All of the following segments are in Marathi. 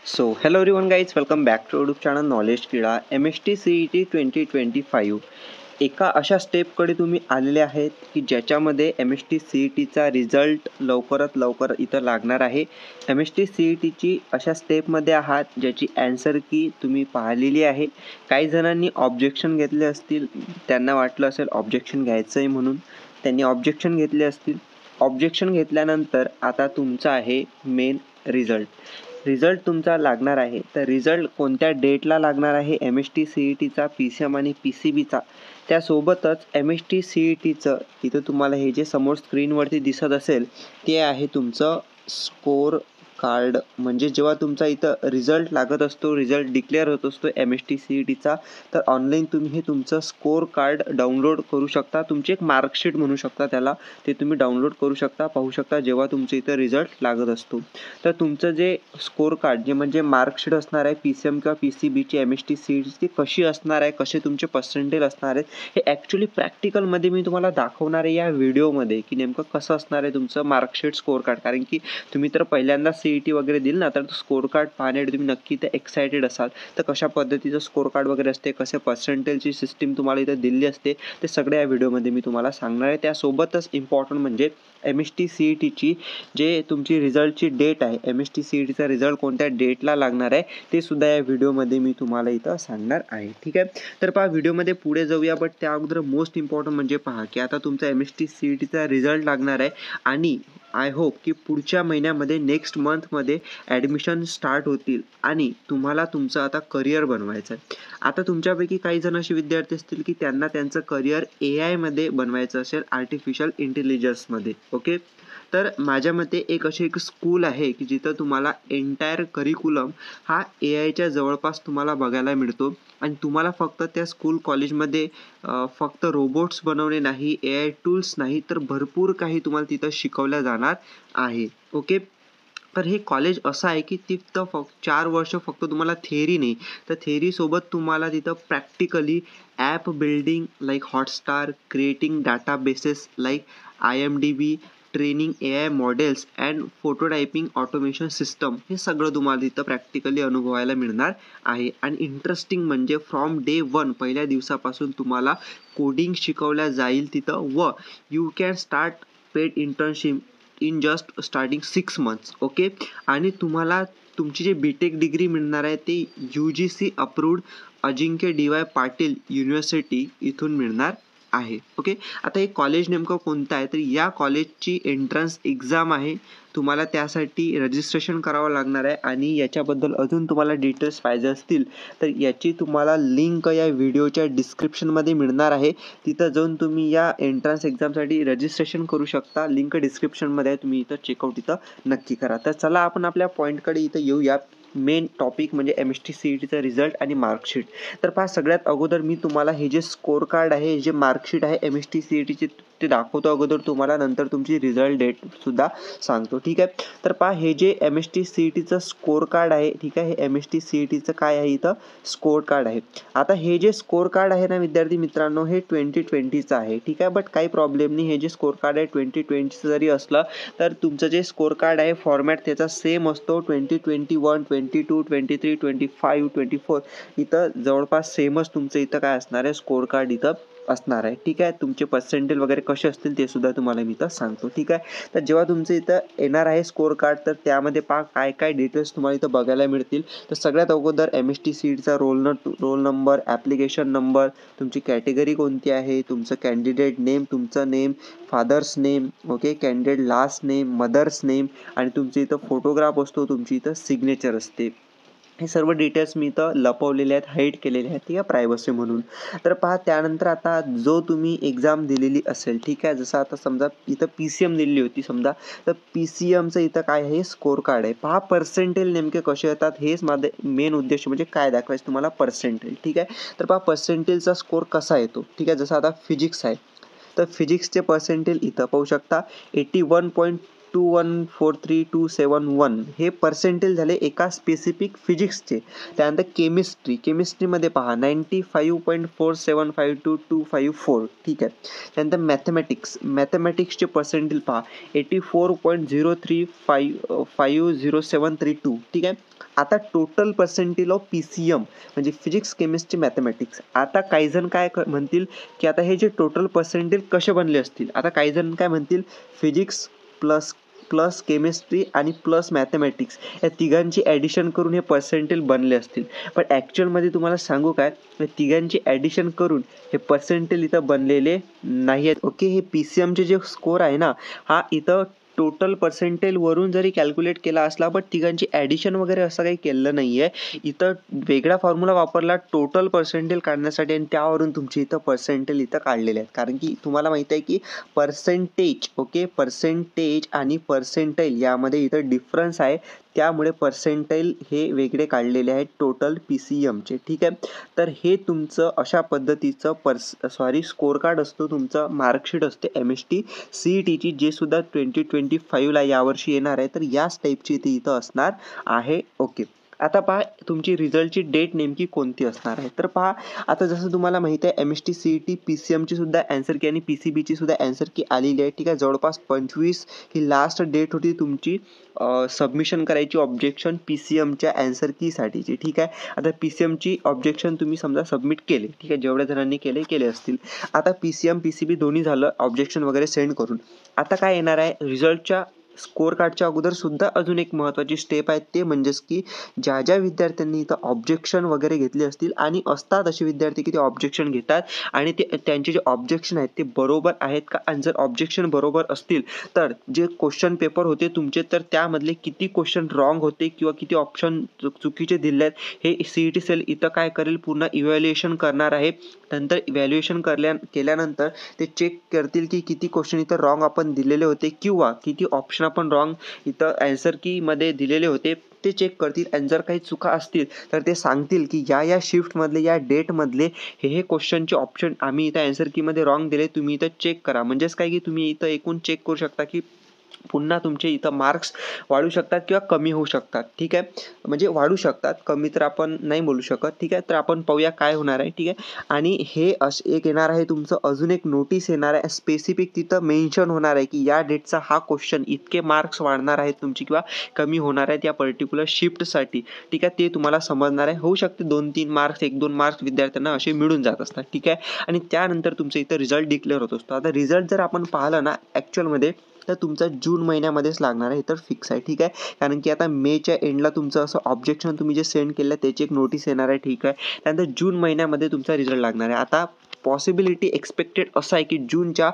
So, hello everyone guys, welcome back to YouTube channel Knowledge Kida. MST CET 2025 एका अशा स्टेपकडे तुम्ही आलेले आहेत की ज्याच्यामध्ये MST CETचा रिझल्ट लवकरात लवकर इथं लागणार आहे. MST CETची अशा स्टेपमध्ये आहात ज्याची ॲन्सर की तुम्ही पाहिलेली आहे. काही जणांनी ऑब्जेक्शन घेतले असतील, त्यांना वाटलं असेल ऑब्जेक्शन घ्यायचं आहे म्हणून त्यांनी ऑब्जेक्शन घेतले असतील. ऑब्जेक्शन घेतल्यानंतर आता तुमचा आहे मेन रिझल्ट तुमचा लागणार आहे. तर रिझल्ट कोणत्या डेटला लागणार आहे MST CETचा, PCM आणि PCBचा. त्यासोबतच MST CETचं इथं तुम्हाला हे जे समोर स्क्रीनवरती दिसत असेल ते आहे तुमचं स्कोर कार्ड. म्हणजे जेव्हा तुमचा इथं रिझल्ट लागत असतो, रिझल्ट डिक्लेअर होत असतो MST CETचा, तर ऑनलाईन तुम्ही हे तुमचं स्कोर कार्ड डाउनलोड करू शकता. तुमची एक मार्कशीट म्हणू शकता त्याला, ते तुम्ही डाउनलोड करू शकता, पाहू शकता जेव्हा तुमचं इथं रिझल्ट लागत असतो. तर तुमचं जे स्कोर कार्ड जे म्हणजे मार्कशीट असणार आहे PCM किंवा PCBची MST CETची, ती कशी असणार आहे, कसे तुमचे पर्सेंटेज असणार आहेत, हे ॲक्च्युली प्रॅक्टिकलमध्ये मी तुम्हाला दाखवणार आहे या व्हिडिओमध्ये की नेमकं कसं असणार आहे तुमचं मार्कशीट स्कोर कार्ड. कारण की तुम्ही तर पहिल्यांदा CET वगैरे दिली ना, तर स्कोर कार्ड पाहण्यासाठी तुम्ही नक्की ते एक्सायटेड असाल. तर कशा पद्धतीचं स्कोर कार्ड वगैरे असते, कसे पर्सेंटेजची सिस्टीम तुम्हाला इथं दिली असते, ते सगळ्या या व्हिडिओमध्ये मी तुम्हाला सांगणार आहे. त्यासोबतच इम्पॉर्टंट म्हणजे MST CETची जे तुमची रिझल्टची डेट आहे, MST CETचा रिझल्ट कोणत्या डेटला लागणार आहे, ते सुद्धा या व्हिडिओमध्ये मी तुम्हाला इथं सांगणार आहे. ठीक आहे, तर पहा व्हिडिओमध्ये पुढे जाऊया. बट त्या अगोदर मोस्ट इम्पॉर्टंट म्हणजे पहा की आता तुमचा MST CETचा रिझल्ट लागणार आहे आणि आय होप की पुढच्या महिन्यामध्ये नेक्स्ट मंथमध्ये ॲडमिशन स्टार्ट होतील आणि तुम्हाला तुमचं आता करिअर बनवायचं आहे. आता तुमच्यापैकी काही जण असे विद्यार्थी असतील की त्यांना त्यांचं करिअर AIमध्ये बनवायचं असेल, आर्टिफिशियल इंटेलिजन्समध्ये. ओके, तर माझ्या मते एक स्कूल आहे की जिथं तुम्हाला एंटायर करिक्युलम हा AIच्या जवळपास तुम्हाला बघायला मिळतो आणि तुम्हाला फक्त त्या स्कूल कॉलेजमध्ये फक्त रोबोट्स बनवणे नाही, AI टूल्स नाही, तर भरपूर काही तुम्हाला तिथं शिकवल्या जाणार आहे. ओके, तर हे कॉलेज असं आहे की तिथं फक्त 4 वर्ष फक्त तुम्हाला थेअरी नाही, तर थेअरीसोबत तुम्हाला तिथं practically app building like Hotstar, creating databases like IMDb, training AI models and prototyping automation system, हे सगळं तुम्हाला तिथं प्रॅक्टिकली अनुभवायला मिळणार आहे. आणि इंटरेस्टिंग म्हणजे फ्रॉम डे 1 पहिल्या दिवसापासून तुम्हाला कोडिंग शिकवल्या जाईल तिथं व you can start paid internship in just starting 6 months. Okay, आणि तुम्हाला तुमची जी BTech डिग्री मिळणार आहे ते UGC अप्रूव्ड अजिंक्य DY पाटील युनिव्हर्सिटी इथून मिळणार आहे. ओके, आता हे कॉलेज नेमकं कोणतं आहे, तर या कॉलेजची एंट्रन्स एक्झाम आहे. तुम्हाला त्यासाठी रजिस्ट्रेशन करावं लागणार आहे आणि याच्याबद्दल अजून तुम्हाला डिटेल्स पाहिजे असतील तर याची तुम्हाला लिंक या व्हिडिओच्या डिस्क्रिप्शनमध्ये मिळणार आहे. तिथं जाऊन तुम्ही या एंट्रन्स एक्झामसाठी रजिस्ट्रेशन करू शकता. लिंक डिस्क्रिप्शनमध्ये आहे, तुम्ही इथं चेकआउट इथं नक्की करा. तर चला आपण आपल्या पॉईंटकडे इथं येऊया. मेन टॉपिक म्हणजे MST CETचा रिझल्ट आणि मार्कशीट. तर पहा सगळ्यात अगोदर मी तुम्हाला हे जे स्कोर कार्ड आहे, जे मार्कशीट आहे MST CETची, ते दाखवतो अगोदर तुम्हाला, नंतर तुमची रिझल्ट डेटसुद्धा सांगतो. ठीक आहे, तर पहा हे जे MST CETचं स्कोर कार्ड आहे, ठीक आहे, हे MST CETचं काय आहे, इथं स्कोर कार्ड आहे. आता हे जे स्कोर कार्ड आहे ना विद्यार्थी मित्रांनो, हे 2020चं आहे. ठीक आहे, बट काही प्रॉब्लेम नाही. हे जे स्कोर कार्ड आहे 2020चं जरी असलं तर तुमचं जे स्कोर कार्ड आहे फॉर्मॅट त्याचा सेम असतो. 2021, 22, 23, 25, 24 इथं जवळपास सेमच तुमचं इथं काय असणार आहे, स्कोर कार्ड इथं असणार आहे. ठीक आहे, तुमचे पर्सेंटेज वगैरे कसे असतील ते सुद्धा तुम्हाला मी इथं सांगतो. ठीक आहे, तर जेव्हा तुमचं इथं येणार आहे स्कोर कार्ड, तर त्यामध्ये पहा काय काय डिटेल्स तुम्हाला इथं बघायला मिळतील. तर सगळ्यात अगोदर MST CETचा रोल नंबर, ॲप्लिकेशन नंबर, तुमची कॅटेगरी कोणती आहे, तुमचं कॅन्डिडेट नेम, तुमचं name, father's name, okay, candidate last name, mother's name, आणि तुमची इथं फोटोग्राफ असतो, तुमची इथं सिग्नेचर असते. हे सर्व डिटेल्स मी इथं लपवलेले आहेत, हाईड केलेले आहेत, ठीक आहे, प्रायव्हसी म्हणून. तर पहा त्यानंतर आता जो तुम्ही एक्झाम दिलेली असेल, ठीक आहे, जसं आता समजा इथं PCM दिलेली होती समजा, तर PCMचं इथं काय आहे, स्कोर कार्ड आहे. पहा पर्सेंटेज नेमके कसे येतात, हेच माझं मेन उद्देश म्हणजे काय दाखवायचं तुम्हाला, पर्सेंटेज. ठीक आहे, तर पहा पर्सेंटेजचा स्कोर कसा येतो. ठीक आहे, जसं आता फिजिक्स आहे तर फिजिक्सचे पर्सेंटेज इथं पाहू शकता 81.2 2143271 हे पर्सेंटेज झाले एका स्पेसिफिक फिजिक्सचे. त्यानंतर केमिस्ट्रीमध्ये पहा 95.475224, ठीक आहे. त्यानंतर मॅथमॅटिक्सचे पर्सेंटेज पहा 84.03500732, ठीक आहे. आता टोटल पर्सेंटेज ऑफ PCM म्हणजे फिजिक्स, केमिस्ट्री, मॅथमॅटिक्स. आता काही जण काय म्हणतील की आता हे जे टोटल पर्सेंटेज कसे बनले असतील. आता काही जण काय म्हणतील फिजिक्स प्लस केमिस्ट्री आणि प्लस मॅथमॅटिक्स या तिघांची ॲडिशन करून हे पर्सेंटेज बनले असतील. पण ॲक्च्युअलमध्ये तुम्हाला सांगू काय, तिघांची ॲडिशन करून हे पर्सेंटेज इथं बनलेले नाही आहेत. ओके, हे PCMचे जे स्कोर आहे ना, हा इथं टोटल पर्सेंटेजवरून जरी कॅल्क्युलेट केला असला पण तिघांची ॲडिशन वगैरे असं काही केलं नाही आहे. इथं वेगळा फॉर्म्युला वापरला टोटल पर्सेंटेज काढण्यासाठी आणि त्यावरून तुमची इथं पर्सेंटेज इथं काढलेले आहेत. कारण की तुम्हाला माहिती आहे की पर्सेंटेज आणि पर्सेंटेज यामध्ये इथं डिफरन्स आहे. त्यामुळे पर्सेंटेज हे वेगळे काढलेले आहेत टोटल PCMचे, ठीक आहे. तर हे तुमचं अशा पद्धतीचं स्कोर कार्ड असतो, तुमचं मार्कशीट असते MST CETची, जे सुद्धा 2025ला यावर्षी येणार आहे. तर याच टाईपची ती इथं असणार आहे. ओके, आता पहा तुमची रिझल्टची डेट नेमकी कोणती असणार आहे. तर पहा आता जसं तुम्हाला माहिती आहे MST CET PCMची सुद्धा आन्सर की आणि PCBची सुद्धा आन्सर की आलेली आहे, ठीक आहे. जवळपास 25 ही लास्ट डेट होती तुमची सबमिशन करायची ऑब्जेक्शन PCMच्या आन्सर कीसाठीची, ठीक आहे. आता PCMची ऑब्जेक्शन तुम्ही समजा सबमिट केले, ठीक आहे. जेवढ्या जणांनी केले असतील. आता PCM PCB दोन्ही झालं ऑब्जेक्शन वगैरे सेंड करून. आता काय येणार आहे रिझल्टच्या स्कोर कार्डच्या अगोदर सुद्धा अजून एक महत्त्वाची स्टेप आहे, ते म्हणजेच की ज्या विद्यार्थ्यांनी इथं ऑब्जेक्शन वगैरे घेतले असतील आणि असतात असे विद्यार्थी की ते ऑब्जेक्शन घेतात आणि ते त्यांचे जे ऑब्जेक्शन आहेत ते बरोबर आहेत का, आणि जर ऑब्जेक्शन बरोबर असतील तर जे क्वेश्चन पेपर होते तुमचे तर त्यामधले किती क्वेश्चन रॉंग होते किंवा किती ऑप्शन चुकीचे दिले आहेत हे CET सेल इथं काय करेल पूर्ण इव्हॅल्युएशन करणार आहे. नंतर इव्हॅल्युएशन केल्यानंतर ते चेक करतील की किती क्वेश्चन इथं रॉंग आपण दिलेले होते किंवा किती ऑप्शन आपण रॉंग इथं आन्सर की मध्ये दिलेले होते ते चेक करतील. आणि जर काही चुका असतील तर ते सांगतील की या शिफ्टमधले या डेटमधले हे क्वेश्चनचे ऑप्शन आम्ही इथं आन्सर कीमध्ये रॉंग दिले, तुम्ही इथं चेक करा. म्हणजेच काय की तुम्ही इथं एकूण चेक करू शकता की पुन्हा तुमचे इथं मार्क्स वाढू शकतात किंवा कमी होऊ शकतात, ठीक आहे. म्हणजे वाढू शकतात, कमी तर आपण नाही बोलू शकत, ठीक आहे. तर आपण पाहूया काय होणार आहे, ठीक आहे. आणि हे एक येणार आहे तुमचं अजून एक नोटीस येणार आहे, स्पेसिफिक तिथं मेन्शन होणार आहे की या डेटचा हा क्वेश्चन इतके मार्क्स वाढणार आहेत तुमची किंवा कमी होणार आहेत या पर्टिक्युलर शिफ्टसाठी, ठीक आहे. ते तुम्हाला समजणार आहे. होऊ शकते 2-3 मार्क्स 1-2 मार्क्स विद्यार्थ्यांना असे मिळून जात असतात, ठीक आहे. आणि त्यानंतर तुमचं इथं रिझल्ट डिक्लेअर होत असतो. आता रिझल्ट जर आपण पाहिलं ना ॲक्च्युअलमध्ये तर तुमचा जून महिन्यामध्येच लागणार आहे, तर फिक्स आहे, ठीक आहे. कारण की आता मेच्या एंडला तुमचं असं ऑब्जेक्शन तुम्ही जे सेंड केलं त्याची एक नोटीस येणार आहे, ठीक आहे. त्यानंतर जून महिन्यामध्ये तुमचा रिझल्ट लागणार आहे. आता पॉसिबिलिटी एक्सपेक्टेड असं आहे की जूनच्या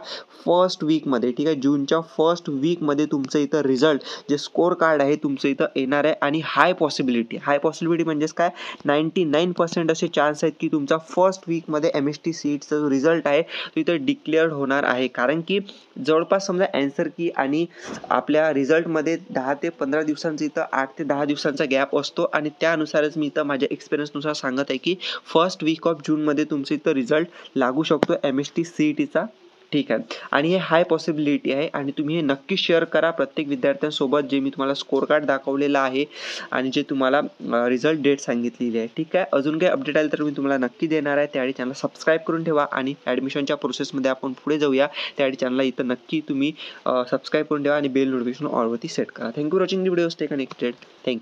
फर्स्ट वीकमध्ये, ठीक आहे, जूनच्या फर्स्ट वीकमध्ये तुमचं इथं रिझल्ट जे स्कोर कार्ड आहे तुमचं इथं येणार आहे. आणि हाय पॉसिबिलिटी म्हणजेच काय 99% असे चान्स आहेत की तुमचा फर्स्ट वीकमध्ये MST CETचा जो रिझल्ट आहे तो इथं डिक्लेअर्ड होणार आहे. कारण की जवळपास समजा आन्सर की आणि आपल्या रिझल्टमध्ये 10 ते 15 दिवसांचा इथं 8 ते 10 दिवसांचा गॅप असतो आणि त्यानुसारच मी इथं माझ्या एक्सपिरियन्सनुसार सांगत आहे की फर्स्ट वीक ऑफ जूनमध्ये तुमचं इथं रिझल्ट लागू शकतो MST CETचा, ठीक आहे. आणि हे हाय पॉसिबिलिटी आहे आणि तुम्ही हे नक्की शेअर करा प्रत्येक विद्यार्थ्यांसोबत जे मी तुम्हाला स्कोर कार्ड दाखवलेलं आहे आणि जे तुम्हाला रिझल्ट डेट सांगितलेली आहे, ठीक आहे. अजून काही अपडेट आले तर मी तुम्हाला नक्की देणार आहे. त्यावेळी चॅनल सबस्क्राईब करून ठेवा आणि ॲडमिशनच्या प्रोसेसमध्ये आपण पुढे जाऊया. त्यावेळी चॅनलला इथं नक्की तुम्ही सबस्क्राईब करून ठेवा आणि बेल नोटिफिकेशन ऑलवरती सेट करा. Thank you for watching the video. Stay connected. Thank you.